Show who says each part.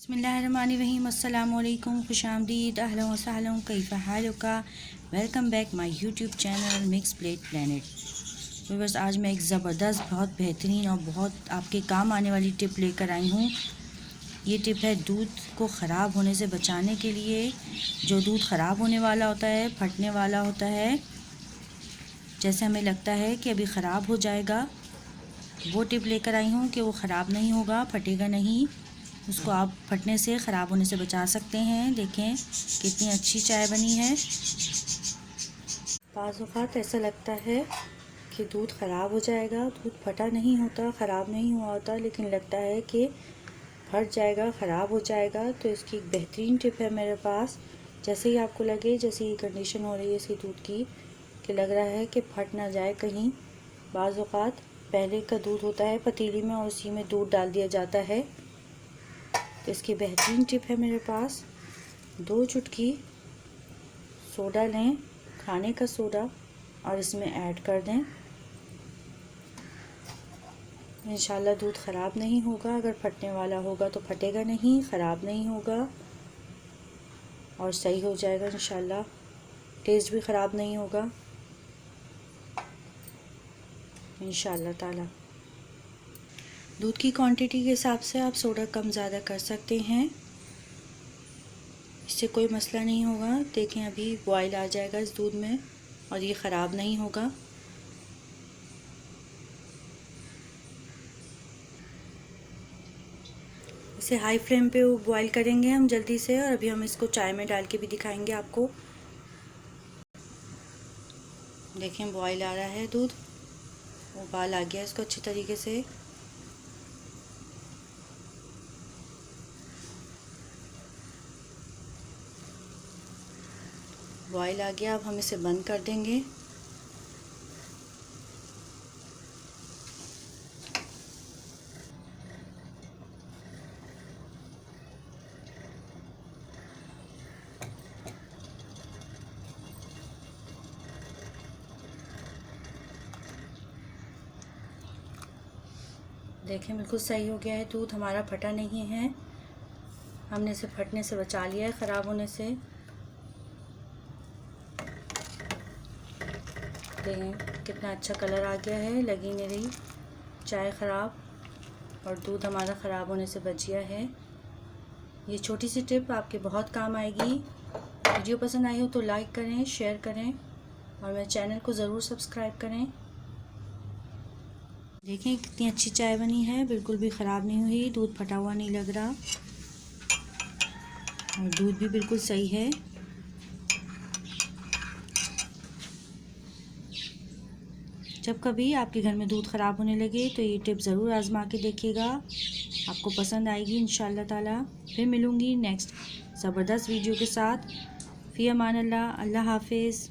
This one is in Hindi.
Speaker 1: बिस्मिल्लाहिर्रहमानिर्रहीम अस्सलामुअलैकुम खुशामदीद अहलन व सहलन कैफ़ हालुका। Welcome back my YouTube channel mix plate planet. Viewers, आज मैं एक ज़बरदस्त बहुत बेहतरीन और बहुत आपके काम आने वाली टिप लेकर आई हूँ। ये टिप है दूध को ख़राब होने से बचाने के लिए। जो दूध ख़राब होने वाला होता है, फटने वाला होता है, जैसे हमें लगता है कि अभी ख़राब हो जाएगा, वो टिप लेकर आई हूँ कि वो ख़राब नहीं होगा, फटेगा नहीं। उसको आप फटने से, ख़राब होने से बचा सकते हैं। देखें कितनी अच्छी चाय बनी है। बाज़ औक़ात ऐसा लगता है कि दूध ख़राब हो जाएगा, दूध फटा नहीं होता, ख़राब नहीं हुआ होता, लेकिन लगता है कि फट जाएगा, ख़राब हो जाएगा। तो इसकी एक बेहतरीन टिप है मेरे पास। जैसे ही आपको लगे, जैसे ही कंडीशन हो रही है इसकी दूध की कि लग रहा है कि फट ना जाए कहीं, बाज़ औक़ात पहले का दूध होता है पतीली में और उसी में दूध डाल दिया जाता है। तो इसकी बेहतरीन टिप है मेरे पास। 2 चुटकी सोडा लें, खाने का सोडा, और इसमें ऐड कर दें। इंशाल्लाह दूध ख़राब नहीं होगा। अगर फटने वाला होगा तो फटेगा नहीं, ख़राब नहीं होगा और सही हो जाएगा इंशाल्लाह। टेस्ट भी ख़राब नहीं होगा इंशाल्लाह ताला। दूध की क्वांटिटी के हिसाब से आप सोडा कम ज़्यादा कर सकते हैं, इससे कोई मसला नहीं होगा। देखें अभी बॉयल आ जाएगा इस दूध में और ये ख़राब नहीं होगा। इसे हाई फ्लेम पे बॉयल करेंगे हम जल्दी से, और अभी हम इसको चाय में डाल के भी दिखाएंगे आपको। देखें बॉयल आ रहा है दूध, उबाल आ गया इसको अच्छी तरीके से। बॉयल आ गया, अब हम इसे बंद कर देंगे। देखें बिल्कुल सही हो गया है दूध, हमारा फटा नहीं है। हमने इसे फटने से बचा लिया है, ख़राब होने से। देखें कितना अच्छा कलर आ गया है, लगी नहीं रही चाय ख़राब, और दूध हमारा ख़राब होने से बच गया है। ये छोटी सी टिप आपके बहुत काम आएगी। वीडियो पसंद आई हो तो लाइक करें, शेयर करें और मेरे चैनल को ज़रूर सब्सक्राइब करें। देखें कितनी अच्छी चाय बनी है, बिल्कुल भी ख़राब नहीं हुई, दूध फटा हुआ नहीं लग रहा और दूध भी बिल्कुल सही है। जब कभी आपके घर में दूध ख़राब होने लगे तो ये टिप ज़रूर आज़मा के देखिएगा, आपको पसंद आएगी इंशाल्लाह ताला। फिर मिलूँगी नेक्स्ट ज़बरदस्त वीडियो के साथ। फ़ी अमान अल्लाह। अल्लाह हाफ़िज़।